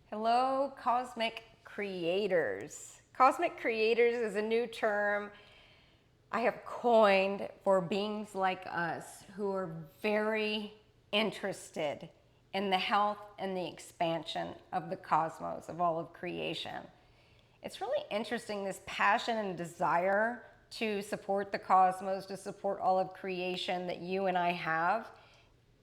Hello, cosmic creators. Cosmic creators is a new term I have coined for beings like us who are very interested in the health and the expansion of the cosmos, of all of creation. It's really interesting, this passion and desire to support the cosmos, to support all of creation that you and I have,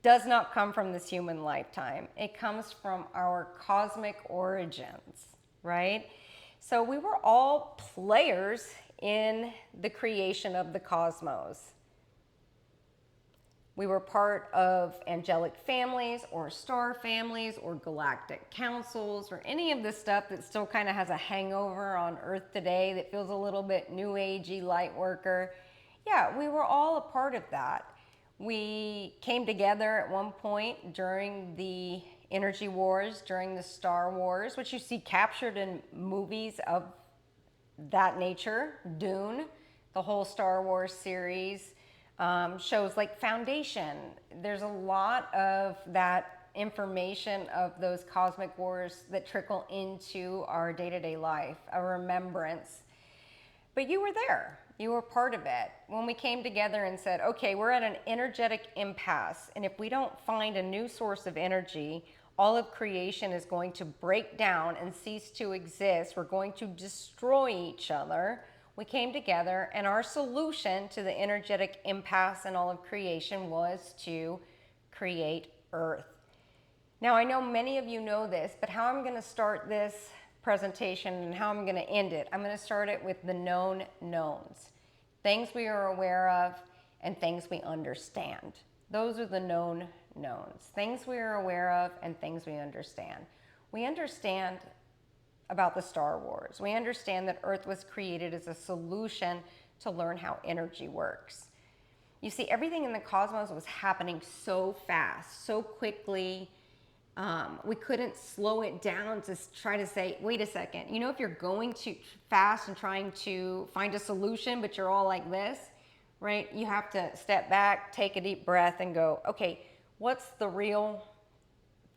does not come from this human lifetime. It comes from our cosmic origins, right? So we were all players in the creation of the cosmos. We were part of angelic families or star families or galactic councils or any of this stuff that still kind of has a hangover on Earth today that feels a little bit new agey, light worker. Yeah, we were all a part of that. We came together at one point during the energy wars, during the Star Wars, which you see captured in movies of that nature. Dune, the whole Star Wars series, shows like Foundation. There's a lot of that information of those cosmic wars that trickle into our day-to-day life, a remembrance. But you were there. You were part of it. When we came together and said, okay, we're at an energetic impasse, and if we don't find a new source of energy, all of creation is going to break down and cease to exist. We're going to destroy each other. We came together, and our solution to the energetic impasse in all of creation was to create Earth. Now, I know many of you know this, but how I'm going to start this presentation and how I'm going to end it, I'm going to start it with the known knowns. Things we are aware of and things we understand. Those are the known knowns. Things we are aware of and things we understand. We understand about the Star Wars. We understand that Earth was created as a solution to learn how energy works. You see, everything in the cosmos was happening so fast, so quickly. We couldn't slow it down to try to say, wait a second, you know, if you're going too fast and trying to find a solution, but you're all like this, right? You have to step back, take a deep breath and go, okay, what's the real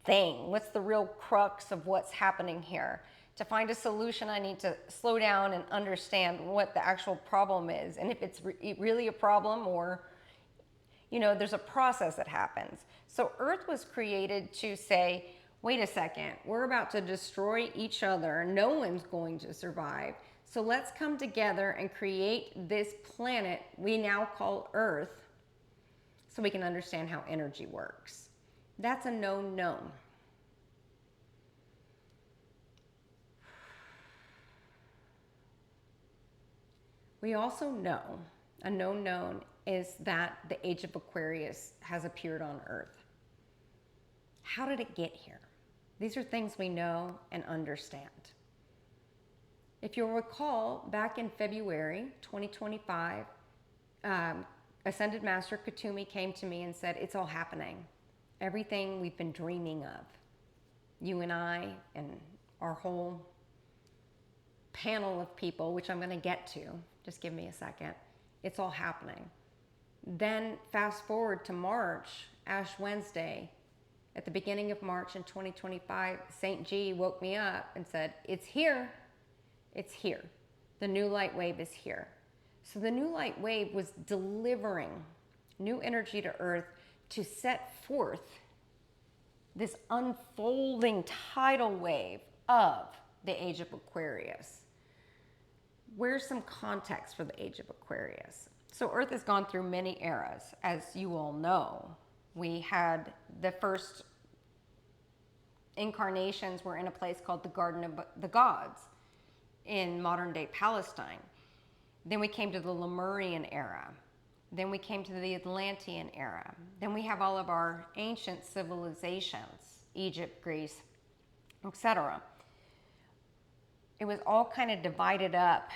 thing? What's the real crux of what's happening here? To find a solution, I need to slow down and understand what the actual problem is. And if it's really a problem, or you know, there's a process that happens. So Earth was created to say, wait a second, we're about to destroy each other. No one's going to survive. So let's come together and create this planet we now call Earth so we can understand how energy works. That's a known known. We also know, a known known is that the Age of Aquarius has appeared on Earth. How did it get here? These are things we know and understand. If you'll recall, back in February 2025, Ascended Master Katumi came to me and said, it's all happening. Everything we've been dreaming of, you and I and our whole panel of people, which I'm going to get to, just give me a second, it's all happening. Then fast forward to March, Ash Wednesday, at the beginning of March in 2025, St. G woke me up and said, it's here, it's here. The new light wave is here. So the new light wave was delivering new energy to Earth to set forth this unfolding tidal wave of the Age of Aquarius. Where's some context for the Age of Aquarius? So Earth has gone through many eras, as you all know. We had the first incarnations were in a place called the Garden of the Gods in modern day Palestine. Then we came to the Lemurian era. Then we came to the Atlantean era. Then we have all of our ancient civilizations, Egypt, Greece, etc. It was all kind of divided up.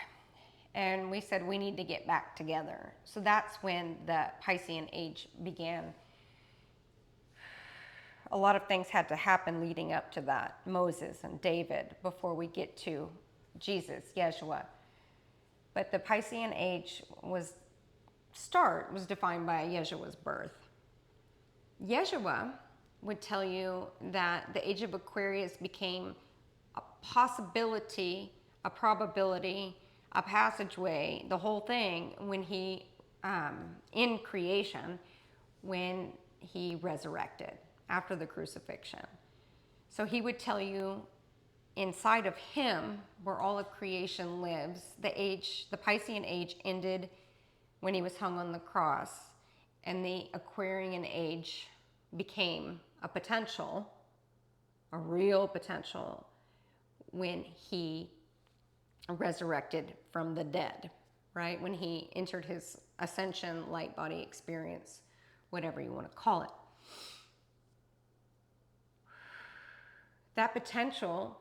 And we said we need to get back together. So that's when the Piscean Age began. A lot of things had to happen leading up to that. Moses and David before we get to Jesus, Yeshua. But the Piscean Age was defined by Yeshua's birth. Yeshua would tell you that the Age of Aquarius became a possibility, a probability, a passageway, the whole thing when he, in creation, when he resurrected after the crucifixion. So he would tell you inside of him where all of creation lives. The Piscean Age ended when he was hung on the cross, and the Aquarian Age became a potential, a real potential, when he resurrected from the dead, right? When he entered his ascension, light body experience, whatever you want to call it. That potential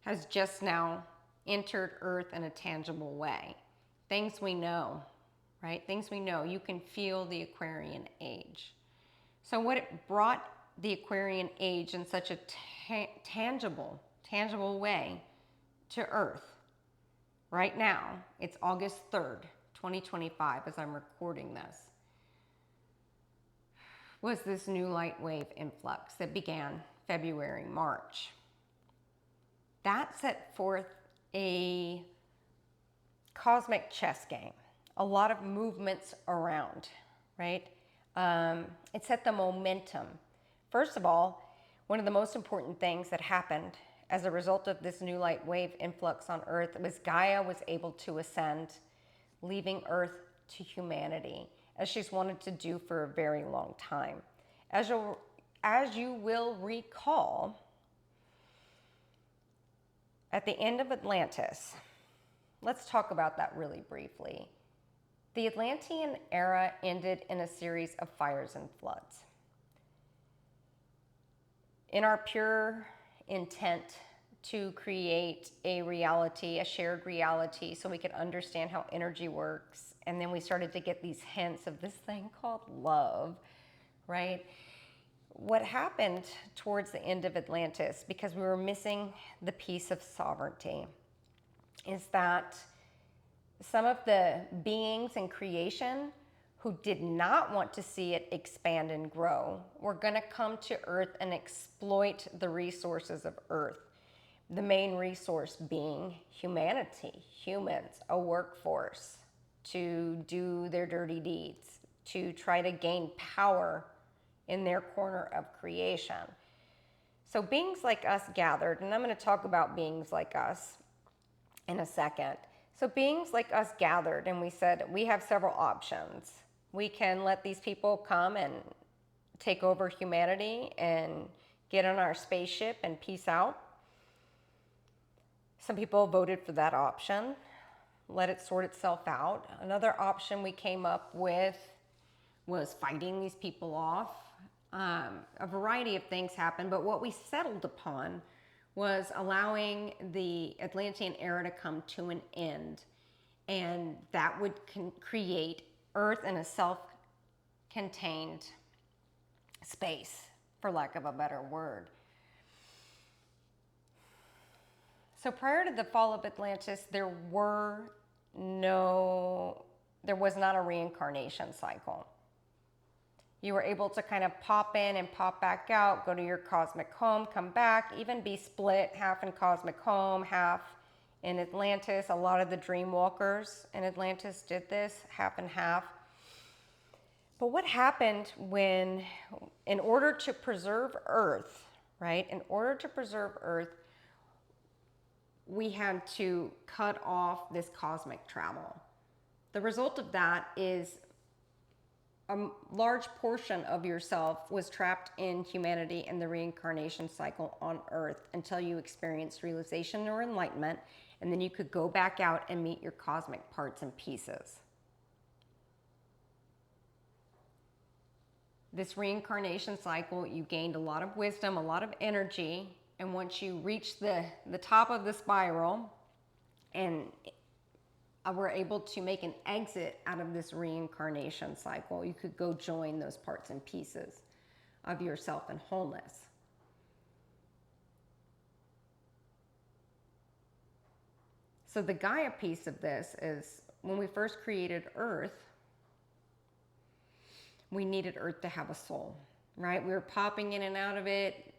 has just now entered Earth in a tangible way. Things we know, right? Things we know. You can feel the Aquarian Age. So what it brought the Aquarian Age in such a tangible way to Earth right now, it's August 3rd, 2025, as I'm recording this, was this new light wave influx that began February, March. That set forth a cosmic chess game, a lot of movements around, right? It set the momentum. First of all, one of the most important things that happened as a result of this new light wave influx on Earth was Gaia was able to ascend, leaving Earth to humanity, as she's wanted to do for a very long time. As you will recall, at the end of Atlantis, let's talk about that really briefly. The Atlantean era ended in a series of fires and floods. In our pure intent to create a reality, a shared reality, so we could understand how energy works, and then we started to get these hints of this thing called love, right? What happened towards the end of Atlantis, because we were missing the piece of sovereignty, is that some of the beings in creation who did not want to see it expand and grow were going to come to Earth and exploit the resources of Earth. The main resource being humanity, humans, a workforce to do their dirty deeds, to try to gain power in their corner of creation. So beings like us gathered, and I'm going to talk about beings like us in a second. So beings like us gathered, and we said we have several options. We can let these people come and take over humanity and get on our spaceship and peace out. Some people voted for that option, let it sort itself out. Another option we came up with was fighting these people off. A variety of things happened, but what we settled upon was allowing the Atlantean era to come to an end, and that would create Earth in a self-contained space, for lack of a better word. So prior to the fall of Atlantis, there was not a reincarnation cycle. You were able to kind of pop in and pop back out, go to your cosmic home, come back, even be split, half in cosmic home, half in Atlantis. A lot of the dream walkers in Atlantis did this, half and half. But what happened when, in order to preserve Earth, right? In order to preserve Earth, we had to cut off this cosmic travel. The result of that is a large portion of yourself was trapped in humanity and the reincarnation cycle on Earth until you experienced realization or enlightenment, and then you could go back out and meet your cosmic parts and pieces. This reincarnation cycle, you gained a lot of wisdom, a lot of energy, and once you reached the top of the spiral and were able to make an exit out of this reincarnation cycle, you could go join those parts and pieces of yourself in wholeness. So the Gaia piece of this is when we first created Earth, we needed Earth to have a soul, right? We were popping in and out of it.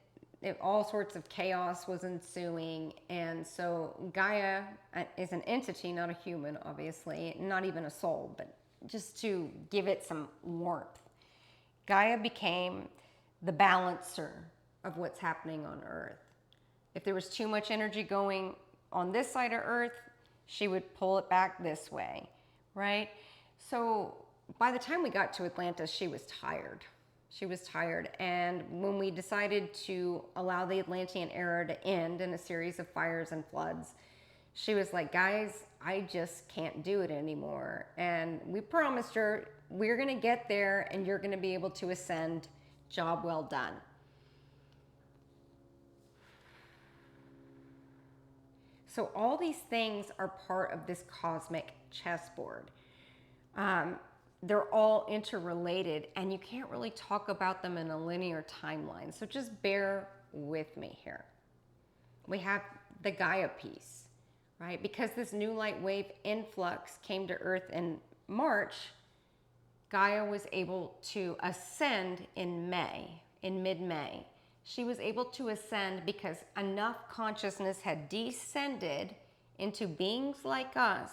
all sorts of chaos was ensuing. And so Gaia is an entity, not a human, obviously, not even a soul, but just to give it some warmth. Gaia became the balancer of what's happening on Earth. If there was too much energy going on this side of Earth, she would pull it back this way, right? So by the time we got to Atlantis, she was tired. She was tired. And when we decided to allow the Atlantean era to end in a series of fires and floods, she was like, guys, I just can't do it anymore. And we promised her, we're going to get there and you're going to be able to ascend. Job well done. So all these things are part of this cosmic chessboard. They're all interrelated, and you can't really talk about them in a linear timeline. So just bear with me here. We have the Gaia piece, right? Because this new light wave influx came to Earth in March, Gaia was able to ascend in May, in mid-May. She was able to ascend because enough consciousness had descended into beings like us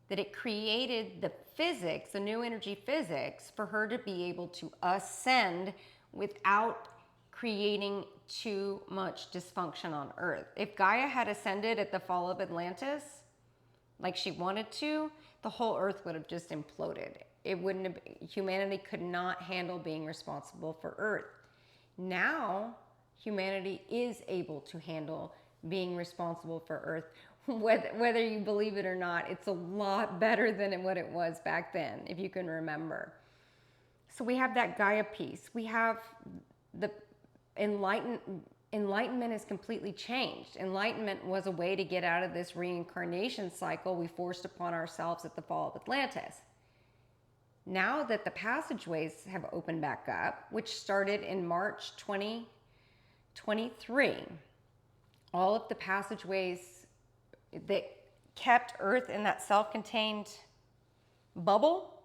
that it created the physics, the new energy physics, for her to be able to ascend without creating too much dysfunction on Earth. If Gaia had ascended at the fall of Atlantis, like she wanted to, the whole Earth would have just imploded. It wouldn't have, humanity could not handle being responsible for Earth. Now, humanity is able to handle being responsible for Earth. Whether you believe it or not, it's a lot better than what it was back then, if you can remember. So we have that Gaia piece. We have the Enlightenment is completely changed. Enlightenment was a way to get out of this reincarnation cycle we forced upon ourselves at the fall of Atlantis. Now that the passageways have opened back up, which started in March 2023, all of the passageways that kept Earth in that self-contained bubble,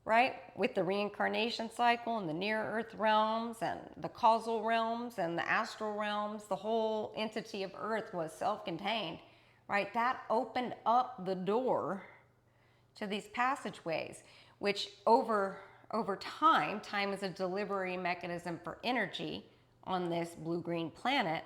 right, with the reincarnation cycle and the near-Earth realms and the causal realms and the astral realms, the whole entity of Earth was self-contained, right? That opened up the door to these passageways, which over time is a delivery mechanism for energy on this blue-green planet.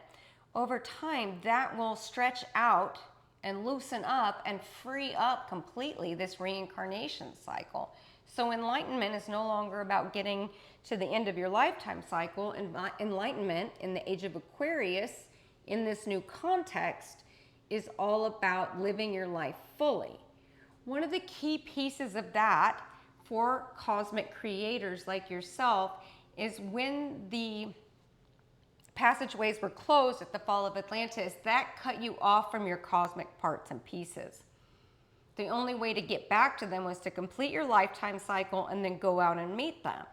Over time, that will stretch out and loosen up and free up completely this reincarnation cycle. So enlightenment is no longer about getting to the end of your lifetime cycle. Enlightenment in the Age of Aquarius, in this new context, is all about living your life fully. One of the key pieces of that for cosmic creators like yourself is when the passageways were closed at the fall of Atlantis, that cut you off from your cosmic parts and pieces. The only way to get back to them was to complete your lifetime cycle and then go out and meet them.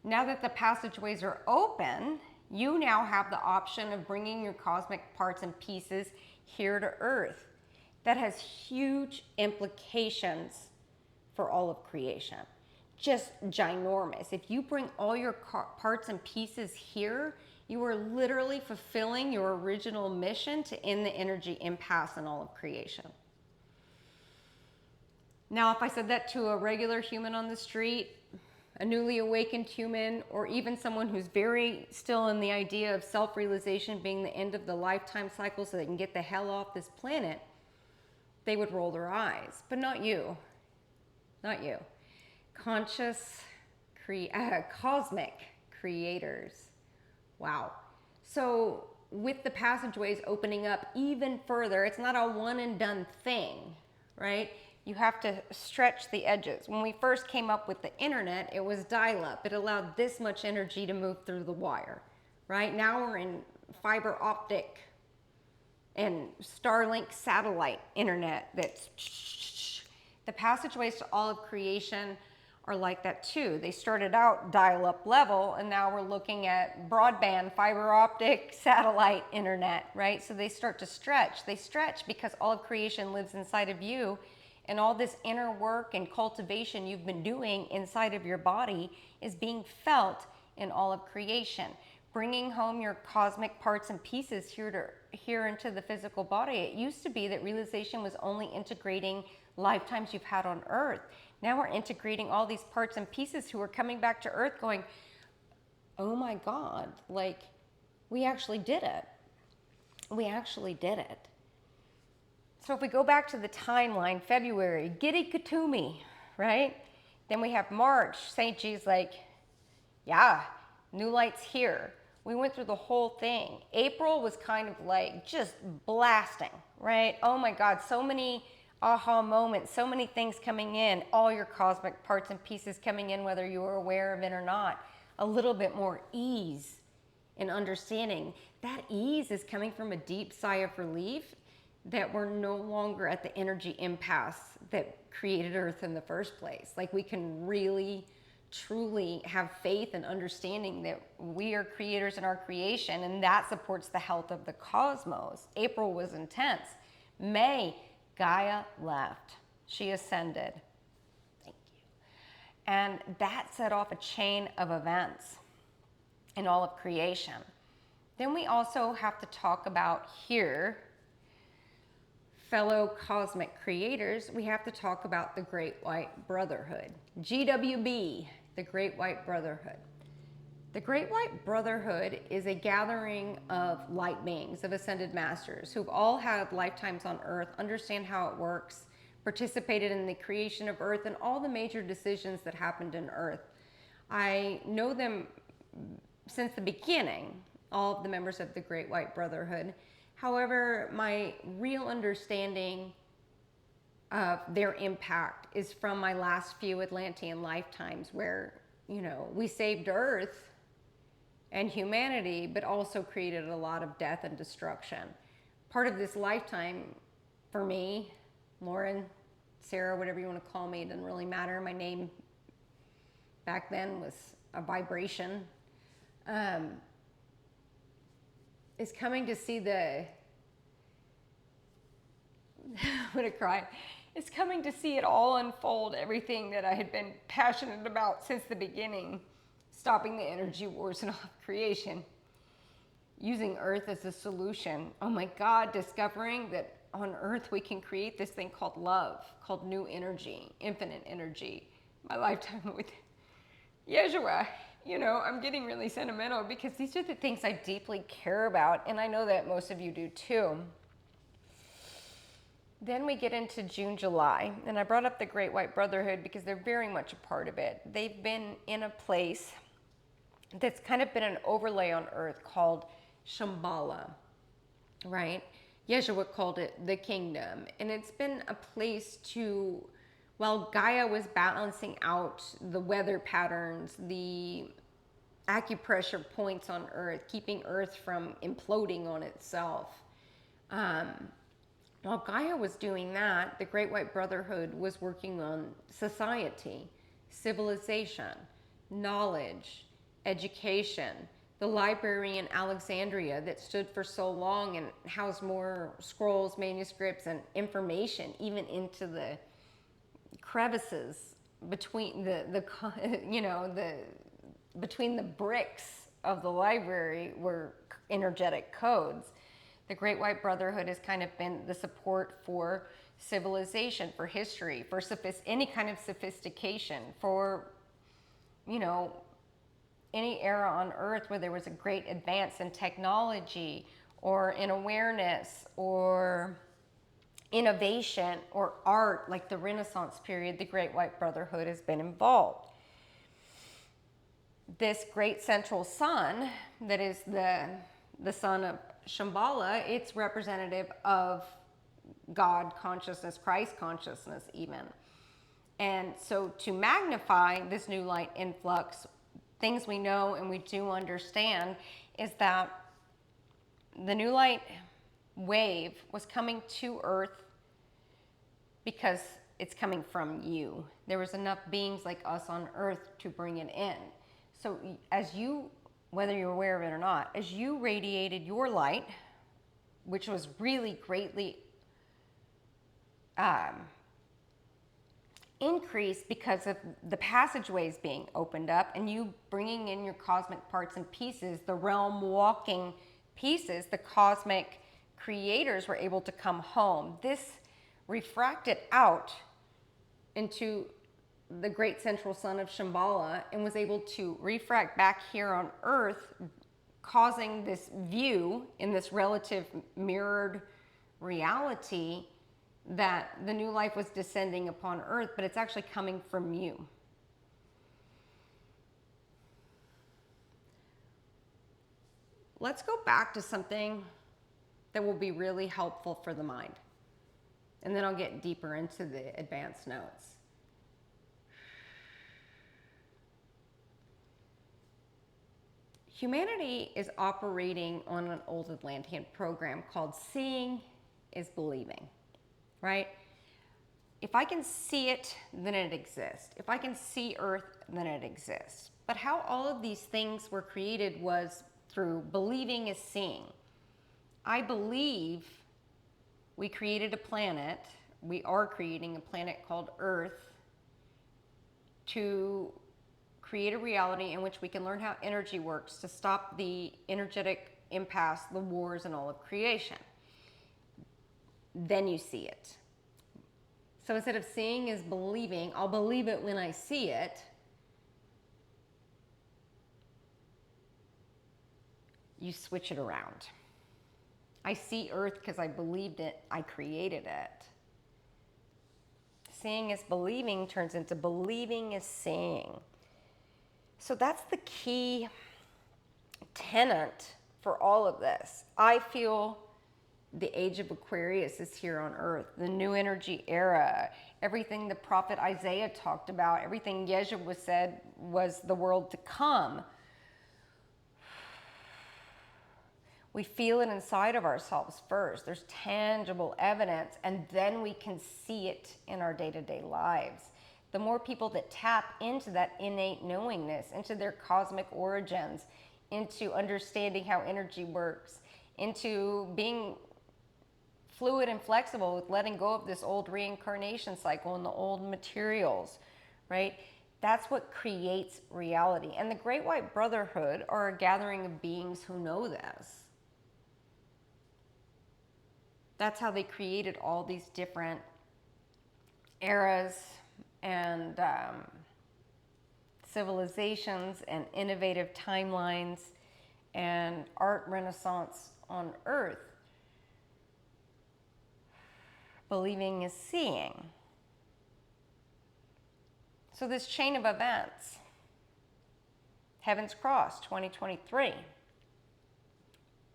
Now that the passageways are open, you now have the option of bringing your cosmic parts and pieces here to Earth. That has huge implications for all of creation. Just ginormous. If you bring all your parts and pieces here, you are literally fulfilling your original mission to end the energy impasse in all of creation. Now, if I said that to a regular human on the street, a newly awakened human, or even someone who's very still in the idea of self-realization being the end of the lifetime cycle so they can get the hell off this planet, they would roll their eyes. But not you. Not you. Conscious, cosmic creators. Wow. So with the passageways opening up even further, it's not a one and done thing, right? You have to stretch the edges. When we first came up with the internet, it was dial-up. It allowed this much energy to move through the wire, right? Now we're in fiber optic and Starlink satellite internet. That's the passageways to all of creation are like that too. They started out dial-up level, and now we're looking at broadband, fiber optic, satellite internet, right? So they start to stretch. They stretch because all of creation lives inside of you, and all this inner work and cultivation you've been doing inside of your body is being felt in all of creation. bringing home your cosmic parts and pieces here into the physical body. It used to be that realization was only integrating lifetimes you've had on Earth. Now we're integrating all these parts and pieces who are coming back to Earth going, oh my God, like, we actually did it. We actually did it. So if we go back to the timeline, February, Giddy Katumi, right? Then we have March, St. G's like, yeah, new light's here. We went through the whole thing. April was kind of like just blasting, right? Oh my God, so many aha moments, so many things coming in, all your cosmic parts and pieces coming in, whether you were aware of it or not. A little bit more ease and understanding. That ease is coming from a deep sigh of relief that we're no longer at the energy impasse that created Earth in the first place. Like, we can really, truly have faith and understanding that we are creators in our creation, and that supports the health of the cosmos. April was intense. May, Gaia left. She ascended. Thank you. And that set off a chain of events in all of creation. Then we also have to talk about here, fellow cosmic creators, we have to talk about the Great White Brotherhood. GWB, the Great White Brotherhood. The Great White Brotherhood is a gathering of light beings, of ascended masters who've all had lifetimes on Earth, understand how it works, participated in the creation of Earth and all the major decisions that happened in Earth. I know them since the beginning, all of the members of the Great White Brotherhood. However, my real understanding of their impact is from my last few Atlantean lifetimes where, you know, we saved Earth and humanity, but also created a lot of death and destruction. Part of this lifetime for me, Lauren, Sarah, whatever you want to call me, it doesn't really matter. My name back then was a vibration. Is coming to see the, I'm gonna cry. It's coming to see it all unfold, everything that I had been passionate about since the beginning, stopping the energy wars and all of creation, using Earth as a solution. Oh my God, discovering that on Earth we can create this thing called love, called new energy, infinite energy. My lifetime with Yeshua. You know, I'm getting really sentimental because these are the things I deeply care about, and I know that most of you do too. Then we get into June, July, and I brought up the Great White Brotherhood because they're very much a part of it. They've been in a place that's kind of been an overlay on Earth called Shambhala, right? Yeshua called it the kingdom, and it's been a place to, while Gaia was balancing out the weather patterns, the acupressure points on Earth, keeping Earth from imploding on itself. While Gaia was doing that, the Great White Brotherhood was working on society, civilization, knowledge, education. The library in Alexandria that stood for so long and housed more scrolls, manuscripts, and information, even into the crevices between between the bricks of the library were energetic codes. The Great White Brotherhood has kind of been the support for civilization, for history, for any kind of sophistication, for, you know, any era on Earth where there was a great advance in technology or in awareness or innovation or art, like the Renaissance period, the Great White Brotherhood has been involved. This great central sun that is the sun of Shambhala, it's representative of God consciousness, Christ consciousness even. And so to magnify this new light influx, things we know and we do understand is that the new light wave was coming to Earth because it's coming from you. There was enough beings like us on Earth to bring it in. So as you, whether you're aware of it or not, as you radiated your light, which was really greatly increase because of the passageways being opened up and you bringing in your cosmic parts and pieces, the realm walking pieces, the cosmic creators were able to come home. This refracted out into the great central sun of Shambhala and was able to refract back here on Earth, causing this view in this relative mirrored reality that the new life was descending upon Earth, but it's actually coming from you. Let's go back to something that will be really helpful for the mind. And then I'll get deeper into the advanced notes. Humanity is operating on an old Atlantean program called seeing is believing, right? If I can see it, then it exists. If I can see Earth, then it exists. But how all of these things were created was through believing is seeing. I believe we created a planet. We are creating a planet called Earth to create a reality in which we can learn how energy works to stop the energetic impasse, the wars, and all of creation. Then you see it. So instead of seeing is believing, I'll believe it when I see it. You switch it around. I see Earth because I believed it, I created it. Seeing is believing turns into believing is seeing. So that's the key tenet for all of this. I feel the age of Aquarius is here on Earth, the new energy era, everything the prophet Isaiah talked about, everything Yeshua said was the world to come. We feel it inside of ourselves first. There's tangible evidence, and then we can see it in our day-to-day lives. The more people that tap into that innate knowingness, into their cosmic origins, into understanding how energy works, into being fluid and flexible with letting go of this old reincarnation cycle and the old materials, right? That's what creates reality. And the Great White Brotherhood are a gathering of beings who know this. That's how they created all these different eras and civilizations and innovative timelines and art renaissance on Earth. Believing is seeing. So this chain of events, Heaven's Cross 2023,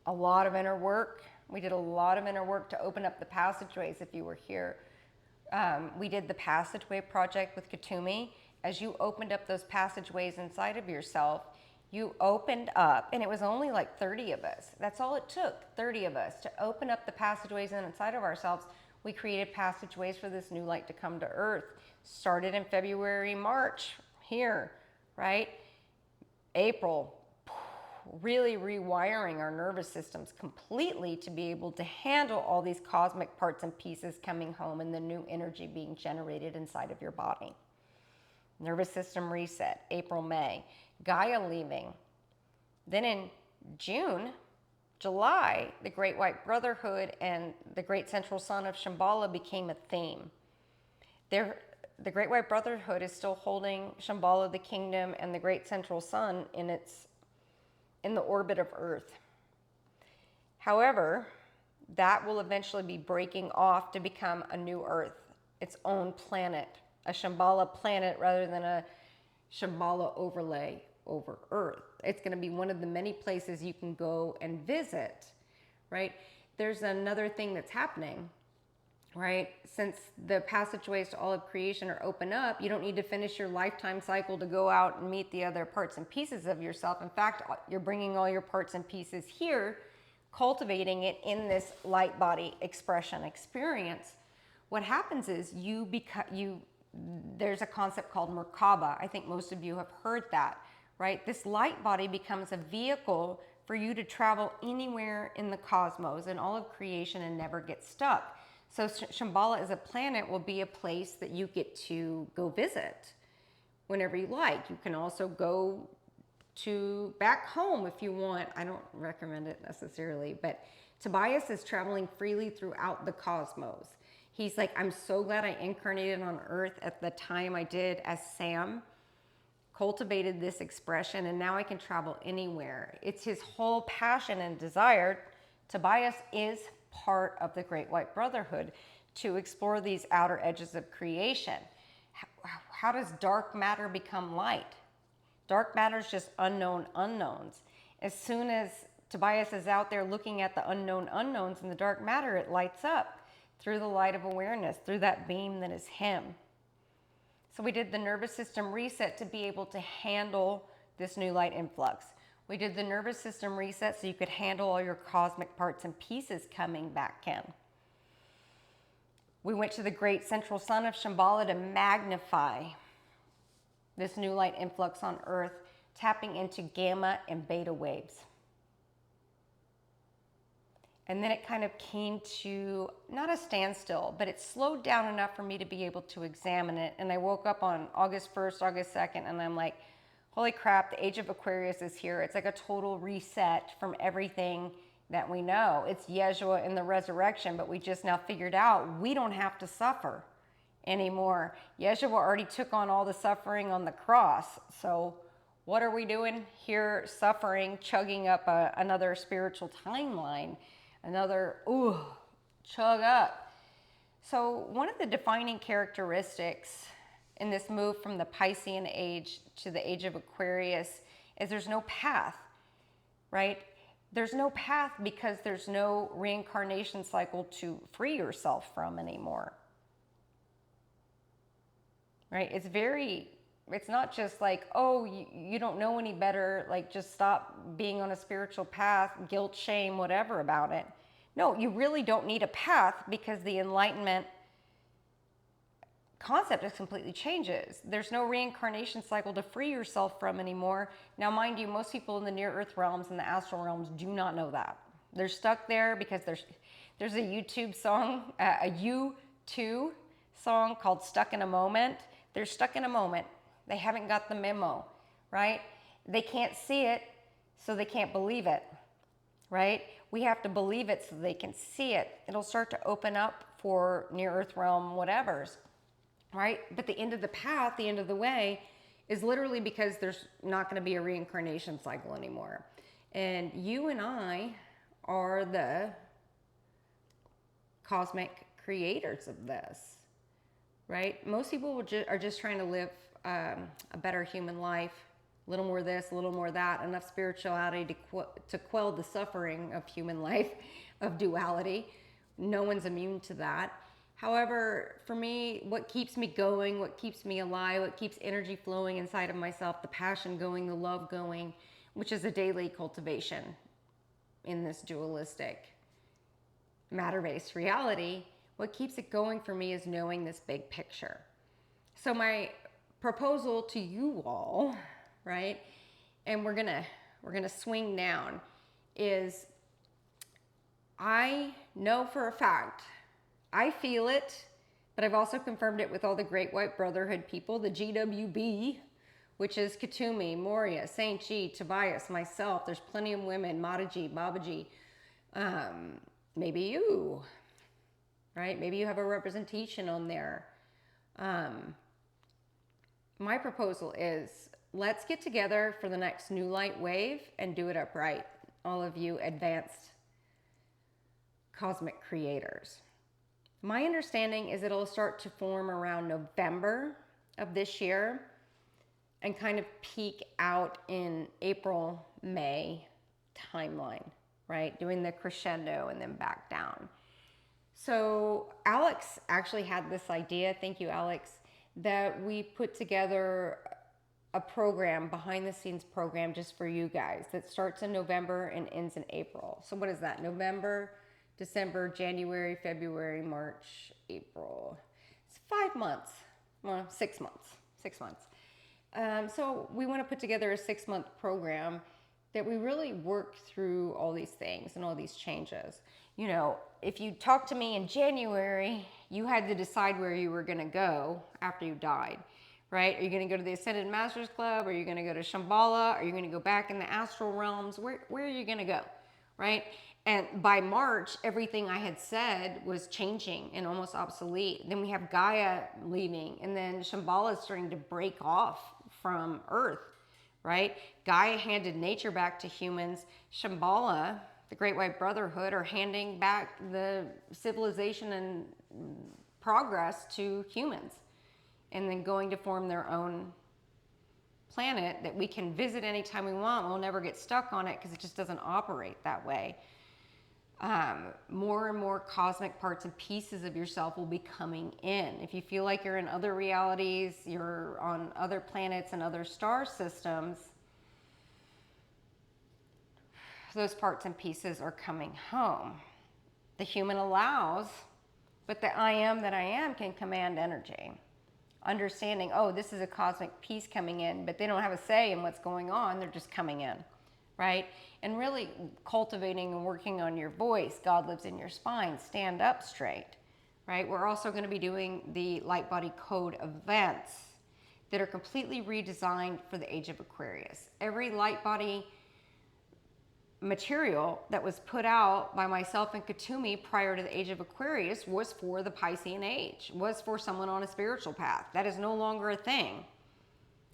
a lot of inner work. We did a lot of inner work to open up the passageways if you were here. We did the Passageway Project with Katumi. As you opened up those passageways inside of yourself, you opened up, and it was only like 30 of us. That's all it took, 30 of us, to open up the passageways inside of ourselves. We created passageways for this new light to come to Earth. Started in February, March, here, right? April, really rewiring our nervous systems completely to be able to handle all these cosmic parts and pieces coming home and the new energy being generated inside of your body. Nervous system reset, April, May. Gaia leaving. Then in June, July, the Great White Brotherhood and the Great Central Sun of Shambhala became a theme. The Great White Brotherhood is still holding Shambhala, the kingdom, and the Great Central Sun in the orbit of Earth. However, that will eventually be breaking off to become a new Earth, its own planet, a Shambhala planet rather than a Shambhala overlay over Earth. It's going to be one of the many places you can go and visit, right? There's another thing that's happening, right? Since the passageways to all of creation are open up, you don't need to finish your lifetime cycle to go out and meet the other parts and pieces of yourself. In fact, you're bringing all your parts and pieces here, cultivating it in this light body expression experience. What happens is there's a concept called Merkaba. I think most of you have heard that, right? This light body becomes a vehicle for you to travel anywhere in the cosmos and all of creation and never get stuck. So Shambhala as a planet will be a place that you get to go visit whenever you like. You can also go to back home if you want. I don't recommend it necessarily, but Tobias is traveling freely throughout the cosmos. He's like, I'm so glad I incarnated on Earth at the time I did as Sam, cultivated this expression, and now I can travel anywhere. It's his whole passion and desire. Tobias is part of the Great White Brotherhood to explore these outer edges of creation. How does dark matter become light? Dark matter is just unknown unknowns. As soon as Tobias is out there looking at the unknown unknowns in the dark matter, it lights up through the light of awareness, through that beam that is him. So we did the nervous system reset to be able to handle this new light influx. We did the nervous system reset so you could handle all your cosmic parts and pieces coming back in. We went to the great central sun of Shambhala to magnify this new light influx on Earth, tapping into gamma and beta waves. And then it kind of came to, not a standstill, but it slowed down enough for me to be able to examine it. And I woke up on August 1st, August 2nd, and I'm like, holy crap, the Age of Aquarius is here. It's like a total reset from everything that we know. It's Yeshua in the resurrection, but we just now figured out we don't have to suffer anymore. Yeshua already took on all the suffering on the cross. So what are we doing here suffering, chugging up another spiritual timeline? Another, chug up. So one of the defining characteristics in this move from the Piscean Age to the Age of Aquarius is there's no path, right? There's no path because there's no reincarnation cycle to free yourself from anymore, right? It's not just like, oh, you don't know any better, like just stop being on a spiritual path, guilt, shame, whatever about it. No, you really don't need a path because the Enlightenment concept just completely changes. There's no reincarnation cycle to free yourself from anymore. Now, mind you, most people in the near earth realms and the astral realms do not know that. They're stuck there because there's a YouTube song, a U2 song called Stuck in a Moment. They're stuck in a moment. They haven't got the memo, right? They can't see it, so they can't believe it, right? We have to believe it so they can see it. It'll start to open up for near earth realm whatevers, right? But the end of the path, the end of the way, is literally because there's not going to be a reincarnation cycle anymore. And you and I are the cosmic creators of this, right? Most people are just trying to live a better human life, a little more this, a little more that, enough spirituality to quell the suffering of human life, of duality. No one's immune to that. However, for me, what keeps me going, what keeps me alive, what keeps energy flowing inside of myself, the passion going, the love going, which is a daily cultivation in this dualistic matter-based reality, what keeps it going for me is knowing this big picture. So my proposal to you all, right, and we're gonna swing down, is I know for a fact, I feel it, but I've also confirmed it with all the Great White Brotherhood people, the GWB, which is Katumi, Moria, Saint G, Tobias, myself. There's plenty of women, Mataji, Babaji, maybe you, right? Maybe you have a representation on there. My proposal is let's get together for the next new light wave and do it upright. All of you advanced cosmic creators. My understanding is it'll start to form around November of this year and kind of peak out in April, May timeline, right? Doing the crescendo and then back down. So Alex actually had this idea, thank you, Alex, that we put together a program, behind the scenes program just for you guys that starts in November and ends in April. So what is that? November, December, January, February, March, April. It's 5 months. Well, 6 months. 6 months. So we want to put together a 6-month program that we really work through all these things and all these changes. you know, if you talked to me in January, you had to decide where you were going to go after you died, right? Are you going to go to the Ascended Masters Club? Are you going to go to Shambhala? Are you going to go back in the astral realms? Where are you going to go, right? And by March, everything I had said was changing and almost obsolete. Then we have Gaia leaving, and then Shambhala is starting to break off from Earth, right? Gaia handed nature back to humans. Shambhala, the Great White Brotherhood, are handing back the civilization and progress to humans, and then going to form their own planet that we can visit anytime we want. We'll never get stuck on it because it just doesn't operate that way. More and more cosmic parts and pieces of yourself will be coming in. If you feel like you're in other realities, you're on other planets and other star systems, those parts and pieces are coming home. The human allows, but the I am that I am can command energy. Understanding, oh, this is a cosmic piece coming in, but they don't have a say in what's going on, they're just coming in, right? And really cultivating and working on your voice. God lives in your spine. Stand up straight, right? We're also going to be doing the Light Body Code events that are completely redesigned for the Age of Aquarius. Every light body material that was put out by myself and Katumi prior to the Age of Aquarius was for the Piscean Age, was for someone on a spiritual path. That is no longer a thing,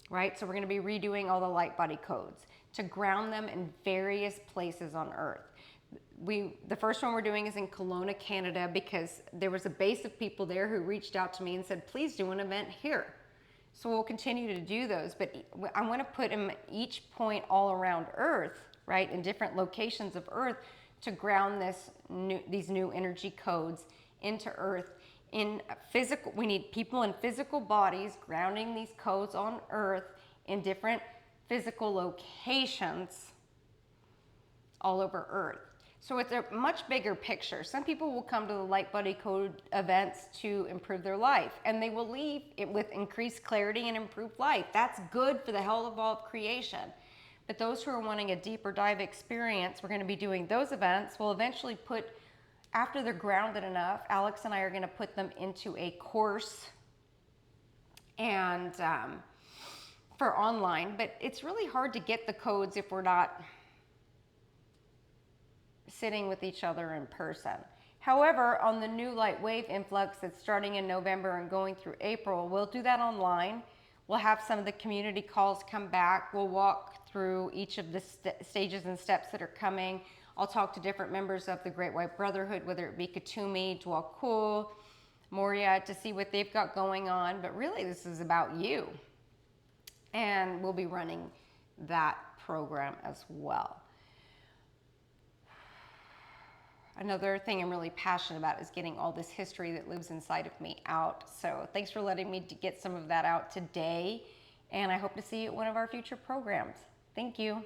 right? So we're going to be redoing all the light body codes to ground them in various places on Earth. The first one we're doing is in Kelowna, Canada, because there was a base of people there who reached out to me and said, please do an event here. So we'll continue to do those, but I want to put them each point all around Earth, right, in different locations of Earth, to ground these new energy codes into Earth. In physical, we need people in physical bodies grounding these codes on Earth in different physical locations all over Earth. So it's a much bigger picture. Some people will come to the Light Body Code events to improve their life, and they will leave it with increased clarity and improved life. That's good for the hell of all of creation. But those who are wanting a deeper dive experience, we're going to be doing those events. We'll eventually put, after they're grounded enough, Alex and I are going to put them into a course and for online. But it's really hard to get the codes if we're not sitting with each other in person. However, on the new light wave influx that's starting in November and going through April, we'll do that online. We'll have some of the community calls come back. We'll walk through each of the stages and steps that are coming. I'll talk to different members of the Great White Brotherhood, whether it be Katumi, Dwakul, Moria, to see what they've got going on. But really, this is about you. And we'll be running that program as well. Another thing I'm really passionate about is getting all this history that lives inside of me out. So thanks for letting me get some of that out today. And I hope to see you at one of our future programs. Thank you.